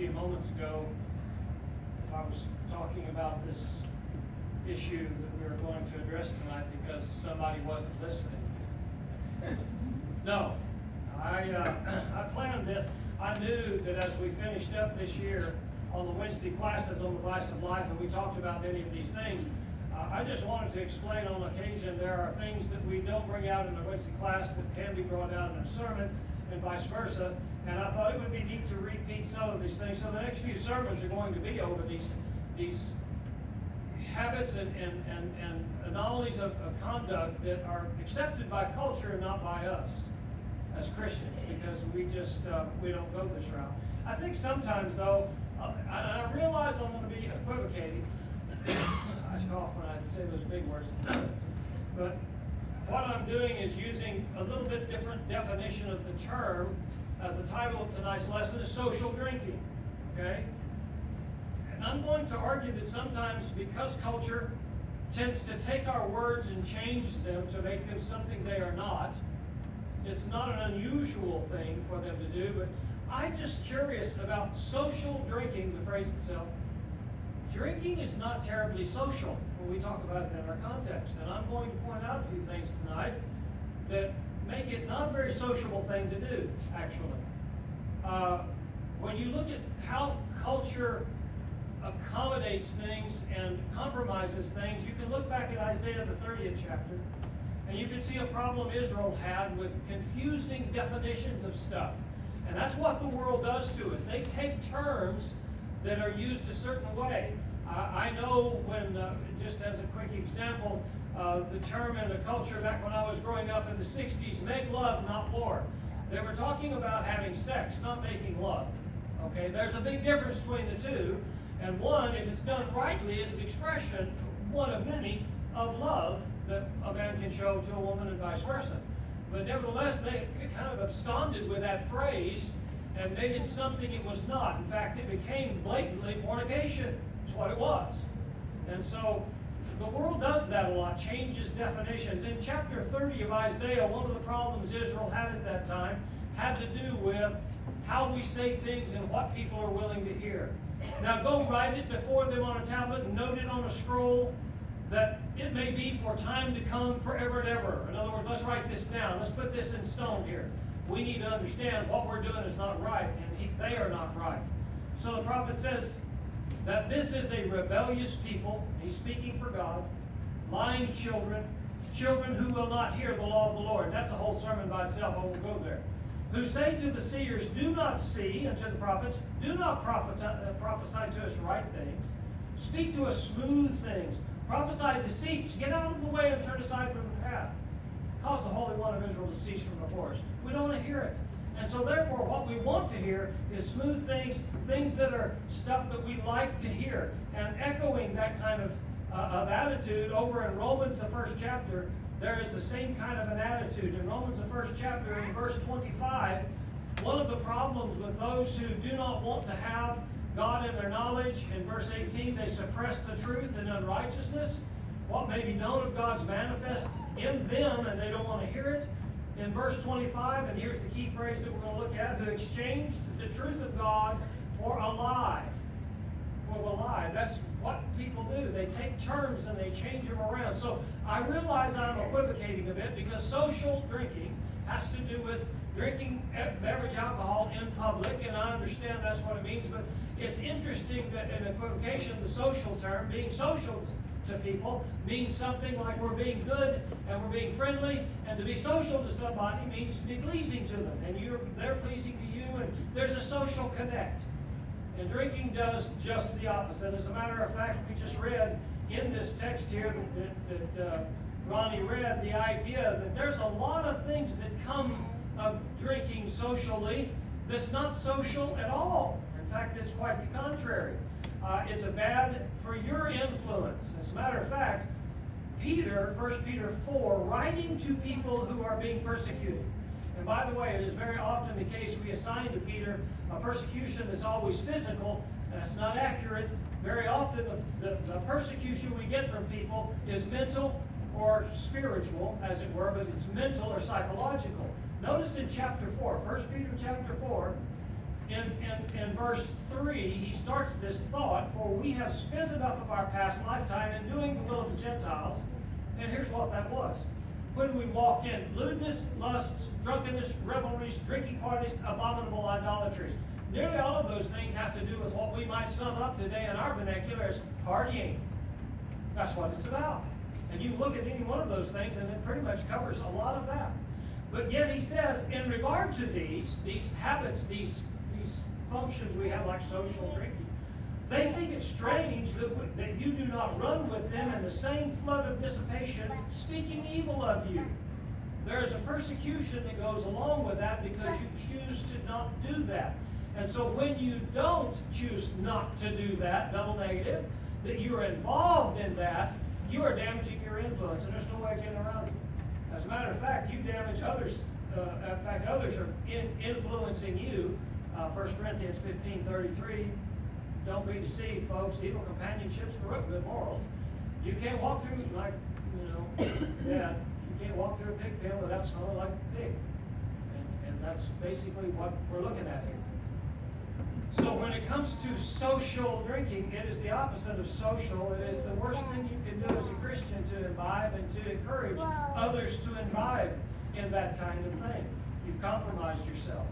few moments ago if I was talking about this issue that we were going to address tonight because somebody wasn't listening. No, I planned this. I knew that as we finished up this year on the Wednesday classes on the Vice of Life, and we talked about many of these things, I just wanted to explain on occasion there are things that we don't bring out in the Wednesday class that can be brought out in a sermon, and vice versa. And I thought it would be neat to repeat some of these things. So the next few sermons are going to be over these habits and anomalies of conduct that are accepted by culture and not by us as Christians, because we don't go this route. I think sometimes, though, I realize I'm going to be equivocating. I cough when I say those big words. But what I'm doing is using a little bit different definition of the term, as the title of tonight's lesson is social drinking. Okay? And I'm going to argue that sometimes because culture tends to take our words and change them to make them something they are not, it's not an unusual thing for them to do, but I'm just curious about social drinking, the phrase itself. Drinking is not terribly social when we talk about it in our context. And I'm going to point out a few things tonight that make it not a very sociable thing to do, actually. When you look at how culture accommodates things and compromises things, you can look back at Isaiah the 30th chapter, and you can see a problem Israel had with confusing definitions of stuff. And that's what the world does to us. They take terms that are used a certain way. I know when, just as a quick example, the term in the culture back when I was growing up in the 60s, make love, not war. They were talking about having sex, not making love. Okay, there's a big difference between the two. And one, if it's done rightly, is an expression, one of many, of love that a man can show to a woman and vice versa. But nevertheless, they kind of absconded with that phrase and made it something it was not. In fact, it became blatantly fornication. That's what it was. And so the world does that a lot, changes definitions. In chapter 30 of Isaiah, one of the problems Israel had at that time had to do with how we say things and what people are willing to hear. Now go write it before them on a tablet and note it on a scroll, that it may be for time to come, forever and ever. In other words, let's write this down. Let's put this in stone here. We need to understand what we're doing is not right, and they are not right. So the prophet says that this is a rebellious people. He's speaking for God. Lying children, children who will not hear the law of the Lord. That's a whole sermon by itself. I won't go there. Who say to the seers, do not see, and to the prophets, do not prophesy to us right things. Speak to us smooth things. Prophesy deceits. Get out of the way and turn aside from the path. Cause the Holy One of Israel to cease from before us. We don't want to hear it. And so therefore what we want to hear is smooth things, things that are stuff that we like to hear. And echoing that kind of attitude over in Romans the first chapter, there is the same kind of an attitude. In Romans the first chapter, in verse 25, one of the problems with those who do not want to have God in their knowledge, in verse 18, they suppress the truth in unrighteousness. What may be known of God's manifest in them, and they don't want to hear it. In verse 25, and here's the key phrase that we're going to look at, who exchanged the truth of God for a lie. For the lie. That's what people do. They take terms and they change them around. So I realize I'm equivocating a bit because social drinking has to do with drinking beverage alcohol in public, and I understand that's what it means, but it's interesting that in equivocation, the social term, being social to people, means something like we're being good and we're being friendly, and to be social to somebody means to be pleasing to them, and they're pleasing to you, and there's a social connect. And drinking does just the opposite. As a matter of fact, we just read in this text here that Ronnie read, the idea that there's a lot of things that come of drinking socially that's not social at all. In fact, it's quite the contrary. It's a bad for your influence. As a matter of fact, Peter, 1 Peter 4, writing to people who are being persecuted. And by the way, it is very often the case we assign to Peter a persecution that's always physical. That's not accurate. Very often the persecution we get from people is mental or spiritual, as it were, but it's mental or psychological. Notice in chapter 4, 1 Peter chapter 4, in verse 3, he starts this thought, for we have spent enough of our past lifetime in doing the will of the Gentiles. And here's what that was. When we walk in lewdness, lusts, drunkenness, revelries, drinking parties, abominable idolatries. Nearly all of those things have to do with what we might sum up today in our vernacular as partying. That's what it's about. And you look at any one of those things and it pretty much covers a lot of that. But yet he says, in regard to these habits, these functions we have like social drinking, they think it's strange that you do not run with them in the same flood of dissipation, speaking evil of you. There is a persecution that goes along with that because you choose to not do that. And so when you don't choose not to do that, double negative, that you're involved in that, you are damaging your influence, and there's no way of getting around it. As a matter of fact, you damage others. In fact, others are influencing you. 1 Corinthians 15:33. Don't be deceived, folks. Evil companionship's corrupt good morals. You can't walk through you can't walk through a pig pen without smelling like a pig. And that's basically what we're looking at here. So when it comes to social drinking, it is the opposite of social. It is the worst thing you can do as a Christian, to imbibe and to encourage others to imbibe in that kind of thing. You've compromised yourself.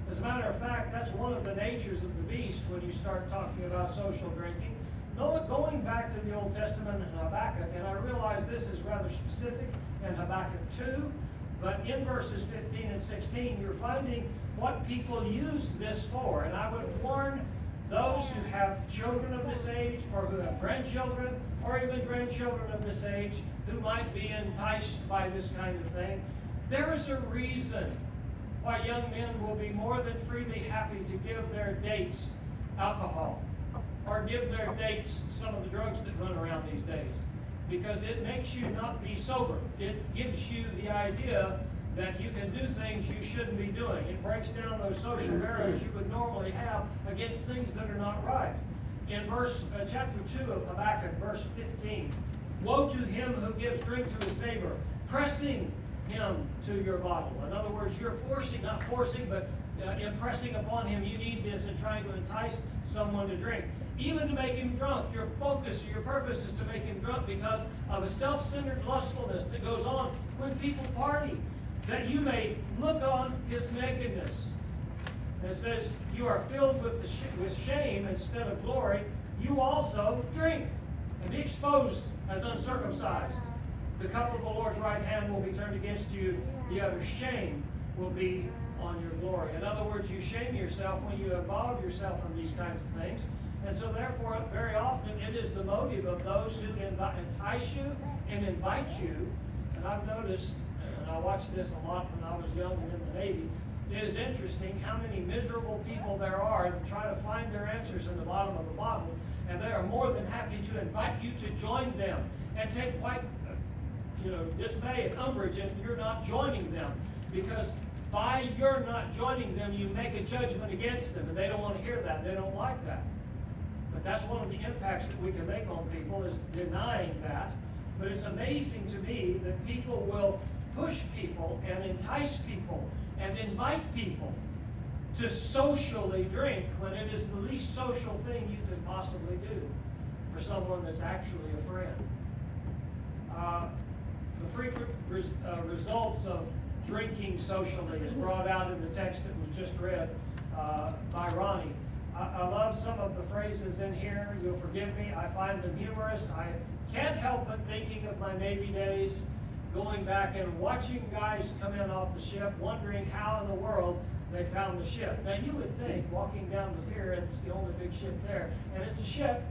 As a matter of fact, that's one of the natures of the beast when you start talking about social drinking. Going back to the Old Testament and Habakkuk, and I realize this is rather specific in Habakkuk 2, but in verses 15 and 16, you're finding what people use this for. And I would warn those who have children of this age, or who have grandchildren, or even grandchildren of this age, who might be enticed by this kind of thing. There is a reason why young men will be more than freely happy to give their dates alcohol, or give their dates some of the drugs that run around these days. Because it makes you not be sober. It gives you the idea that you can do things you shouldn't be doing. It breaks down those social barriers you would normally have against things that are not right. In chapter 2 of Habakkuk, verse 15, woe to him who gives drink to his neighbor, pressing him to your bottle. In other words, you're not forcing, but impressing upon him, you need this, and trying to entice someone to drink. Even to make him drunk. Your focus, your purpose is to make him drunk because of a self-centered lustfulness that goes on when people party, that you may look on his nakedness. And it says, you are filled with shame instead of glory. You also drink and be exposed as uncircumcised. The cup of the Lord's right hand will be turned against you. The other shame will be on your glory. In other words, you shame yourself when you involve yourself in these kinds of things. And so therefore, very often, it is the motive of those who entice you and invite you. And I've noticed, and I watched this a lot when I was young and in the Navy, it is interesting how many miserable people there are that try to find their answers in the bottom of the bottle, and they are more than happy to invite you to join them and take quite dismay and umbrage if you're not joining them, because by your not joining them, you make a judgment against them, and they don't want to hear that. They don't like that. But that's one of the impacts that we can make on people, is denying that. But it's amazing to me that people will push people and entice people and invite people to socially drink when it is the least social thing you could possibly do for someone that's actually a friend. The frequent results of drinking socially is brought out in the text that was just read by Ronnie. I love some of the phrases in here. You'll forgive me. I find them humorous. I can't help but thinking of my Navy days, going back and watching guys come in off the ship, wondering how in the world they found the ship. Now, you would think, walking down the pier, and it's the only big ship there, and it's a ship,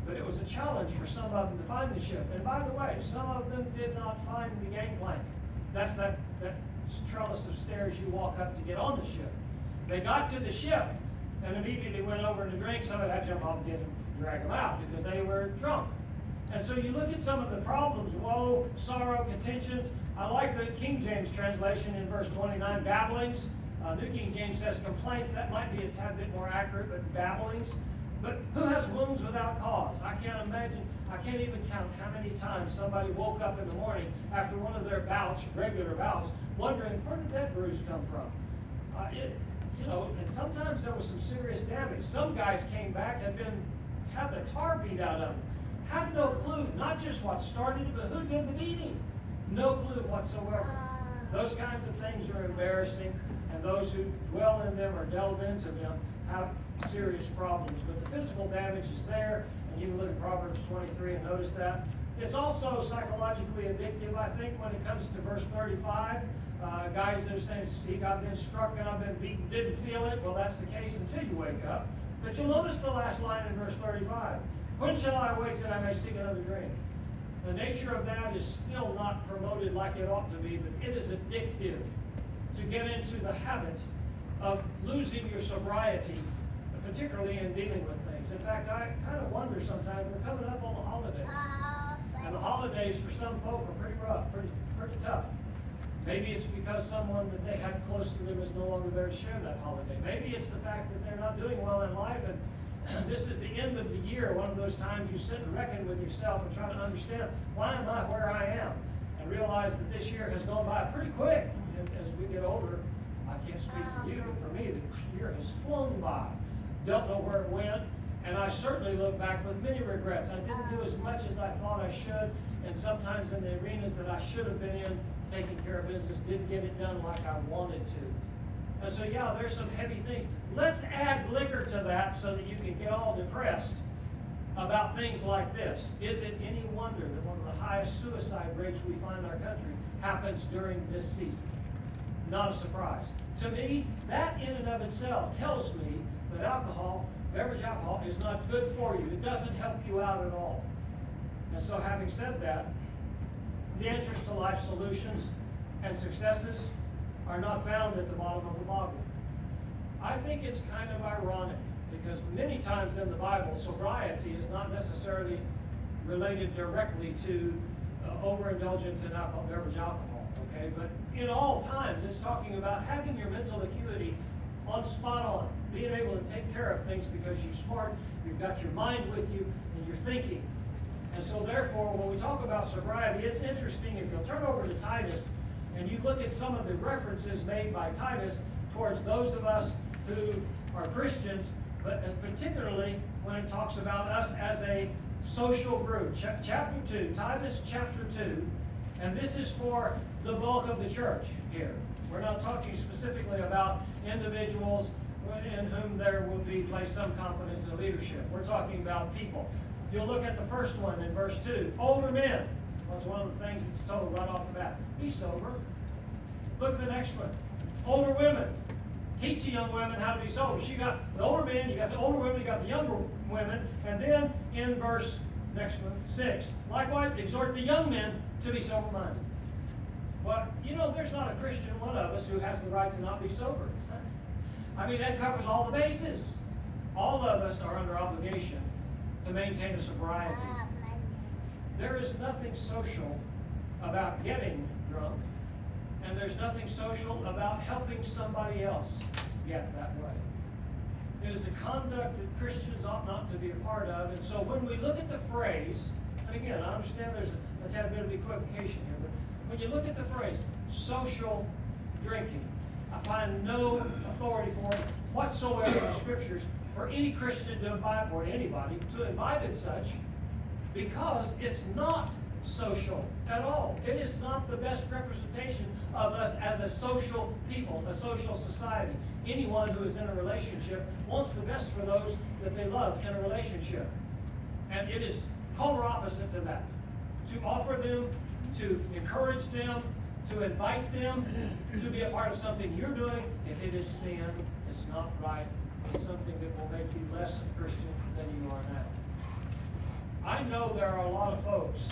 but it was a challenge for some of them to find the ship. And by the way, some of them did not find the gangplank. That's that trellis of stairs you walk up to get on the ship. They got to the ship and immediately went over to drink. Some of that jump off and get them, drag them out because they were drunk. And so you look at some of the problems: woe, sorrow, contentions. I like the King James translation in verse 29, babblings. New King James says complaints. That might be a tad bit more accurate, but babblings. But who has wounds without cause? I can't imagine, I can't even count how many times somebody woke up in the morning after one of their bouts, regular bouts, wondering, where did that bruise come from? and sometimes there was some serious damage. Some guys came back and had the tar beat out of them. Had no clue, not just what started it, but who did the beating. No clue whatsoever. Those kinds of things are embarrassing, and those who dwell in them or delve into them have serious problems. But the physical damage is there, and you can look at Proverbs 23 and notice that. It's also psychologically addictive, I think, when it comes to verse 35. Guys that are saying, Steve, I've been struck and I've been beaten, didn't feel it. Well, that's the case until you wake up. But you'll notice the last line in verse 35. When shall I wake that I may seek another drink? The nature of that is still not promoted like it ought to be, but it is addictive to get into the habit of losing your sobriety, particularly in dealing with things. In fact, I kind of wonder sometimes, we're coming up on the holidays. And the holidays for some folk are pretty rough, pretty tough. Maybe it's because someone that they had close to them is no longer there to share that holiday. Maybe it's the fact that they're not doing well in life, and this is the end of the year, one of those times you sit and reckon with yourself and try to understand, why am I where I am? And realize that this year has gone by pretty quick. And as we get older, I can't speak for you, but for me, the year has flown by. Don't know where it went, and I certainly look back with many regrets. I didn't do as much as I thought I should, and sometimes in the arenas that I should have been in, taking care of business, didn't get it done like I wanted to. And so, yeah, there's some heavy things. Let's add liquor to that so that you can get all depressed about things like this. Is it any wonder that one of the highest suicide rates we find in our country happens during this season? Not a surprise. To me, that in and of itself tells me that beverage alcohol, is not good for you. It doesn't help you out at all. And so, having said that, the answers to life solutions and successes are not found at the bottom of the bottle. I think it's kind of ironic because many times in the Bible, sobriety is not necessarily related directly to overindulgence in beverage alcohol, okay? But in all times, it's talking about having your mental acuity on spot on, being able to take care of things because you're smart, you've got your mind with you, and you're thinking. And so therefore, when we talk about sobriety, it's interesting. If you'll turn over to Titus and you look at some of the references made by Titus towards those of us who are Christians, but as particularly when it talks about us as a social group. Chapter 2, Titus chapter 2, and this is for the bulk of the church here. We're not talking specifically about individuals in whom there will be placed some confidence in leadership. We're talking about people. You'll look at the first one in verse 2. Older men. That's one of the things that's told right off the bat. Be sober. Look at the next one. Older women. Teach the young women how to be sober. You got the older men, you got the older women, you got the younger women. And then in verse, next one, 6. Likewise, exhort the young men to be sober-minded. Well, there's not a Christian one of us who has the right to not be sober. I mean, that covers all the bases. All of us are under obligation to maintain a sobriety. There is nothing social about getting drunk, and there's nothing social about helping somebody else get that way. It is a conduct that Christians ought not to be a part of, and so when we look at the phrase, and again, I understand there's a tad bit of equivocation here, but when you look at the phrase, social drinking, I find no authority for it whatsoever in the Scriptures for any Christian to imbibe, or anybody to imbibe in such, because it's not social at all. It is not the best representation of us as a social people, a social society. Anyone who is in a relationship wants the best for those that they love in a relationship. And it is polar opposite to that. To offer them, to encourage them, to invite them to be a part of something you're doing, if it is sin, it's not right. It's something that will make you less a Christian than you are now. I know there are a lot of folks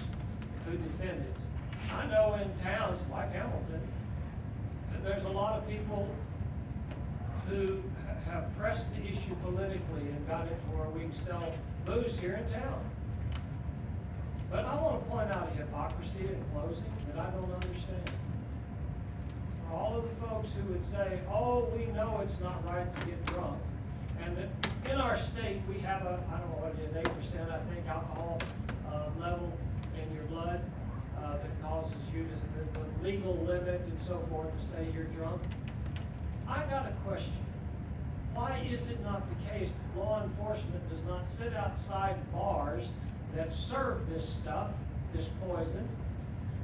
who defend it. I know in towns like Hamilton, that there's a lot of people who have pressed the issue politically and got it to where we can sell booze here in town. But I want to point out a hypocrisy in closing that I don't understand. For all of the folks who would say, oh, we know it's not right to get drunk, and that in our state we have I don't know what it is, 8%, I think, alcohol level in your blood that causes you to, the legal limit and so forth, to say you're drunk. I got a question. Why is it not the case that law enforcement does not sit outside bars that serve this stuff, this poison,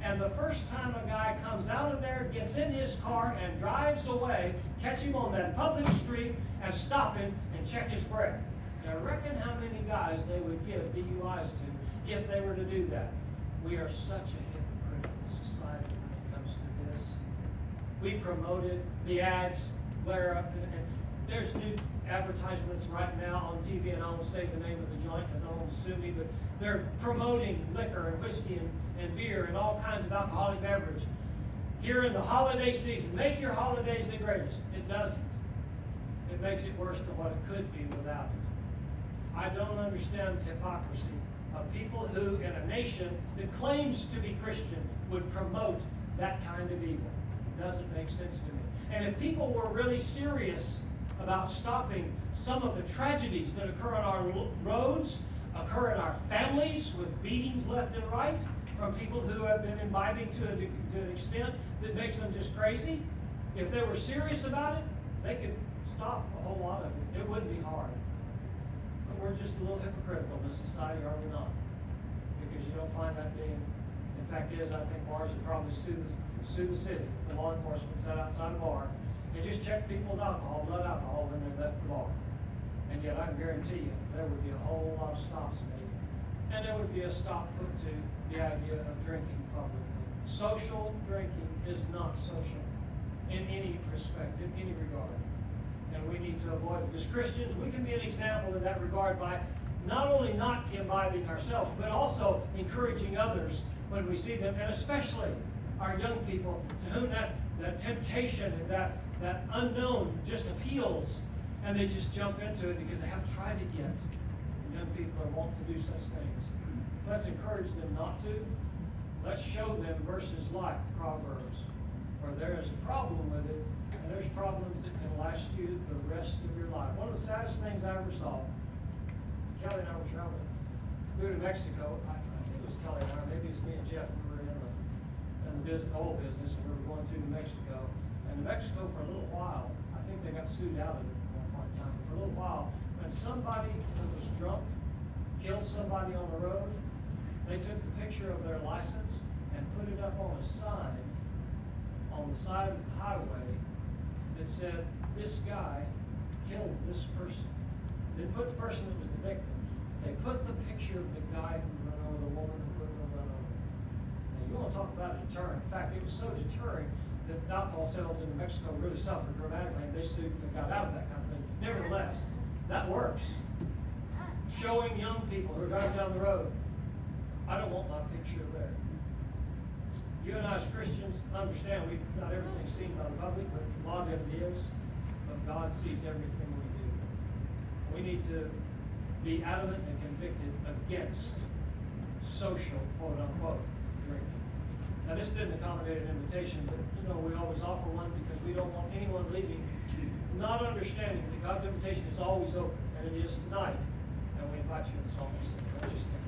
and the first time a guy comes out of there, gets in his car and drives away, catch him on that public street and stop him and check his breath? Now reckon how many guys they would give DUIs to if they were to do that. We are such a hypocritical society when it comes to this. We promoted the ads, glare up, and there's new advertisements right now on TV, and I won't say the name of the joint because I won't sue me, but they're promoting liquor and whiskey and beer and all kinds of alcoholic beverage. Here in the holiday season, make your holidays the greatest. It doesn't. It makes it worse than what it could be without it. I don't understand the hypocrisy of people who, in a nation that claims to be Christian, would promote that kind of evil. It doesn't make sense to me. And if people were really serious about stopping some of the tragedies that occur on our roads, occur in our families with beatings left and right from people who have been imbibing to an extent that makes them just crazy, if they were serious about it, they could stop a whole lot of it. It wouldn't be hard. But we're just a little hypocritical in this society, are we not? Because you don't find that being, in fact is, I think bars would probably sue the city. The law enforcement sat outside a bar and just checked people's blood alcohol when they left the bar. And yet I can guarantee you there would be a whole lot of stops made. And there would be a stop put to the idea of drinking publicly. Social drinking is not social in any respect, in any regard. And we need to avoid it. As Christians, we can be an example in that regard by not only not imbibing ourselves, but also encouraging others when we see them, and especially our young people to whom that temptation and that unknown just appeals, and they just jump into it because they haven't tried it yet. And young people are wont to do such things. Let's encourage them not to. Let's show them verses like Proverbs, where there is a problem with it, and there's problems that can last you the rest of your life. One of the saddest things I ever saw, Kelly and I were traveling. We were to Mexico. I think it was Kelly and I, maybe it was me and Jeff. We were in the oil business, and we were going through New Mexico. And New Mexico, for a little while, I think they got sued out of it at one point in time. For a little while, when somebody who was drunk killed somebody on the road, they took the picture of their license and put it up on a sign on the side of the highway that said, "This guy killed this person." They didn't put the person that was the victim. They put the picture of the guy who ran over the woman who couldn't have run over. Now, you want to talk about a deterrent. In fact, it was so deterring that alcohol sales in New Mexico really suffered dramatically, and they sued and got out of that kind of thing. Nevertheless, that works. Showing young people who are driving down the road, I don't want my picture there. You and I as Christians understand not everything's seen by the public, but a lot of it is. But God sees everything we do. We need to be adamant and convicted against social, quote unquote, drinking. Now this didn't accommodate an invitation, but we always offer one because we don't want anyone leaving not understanding that God's invitation is always open, and it is tonight. And we invite you to song. Let's just think.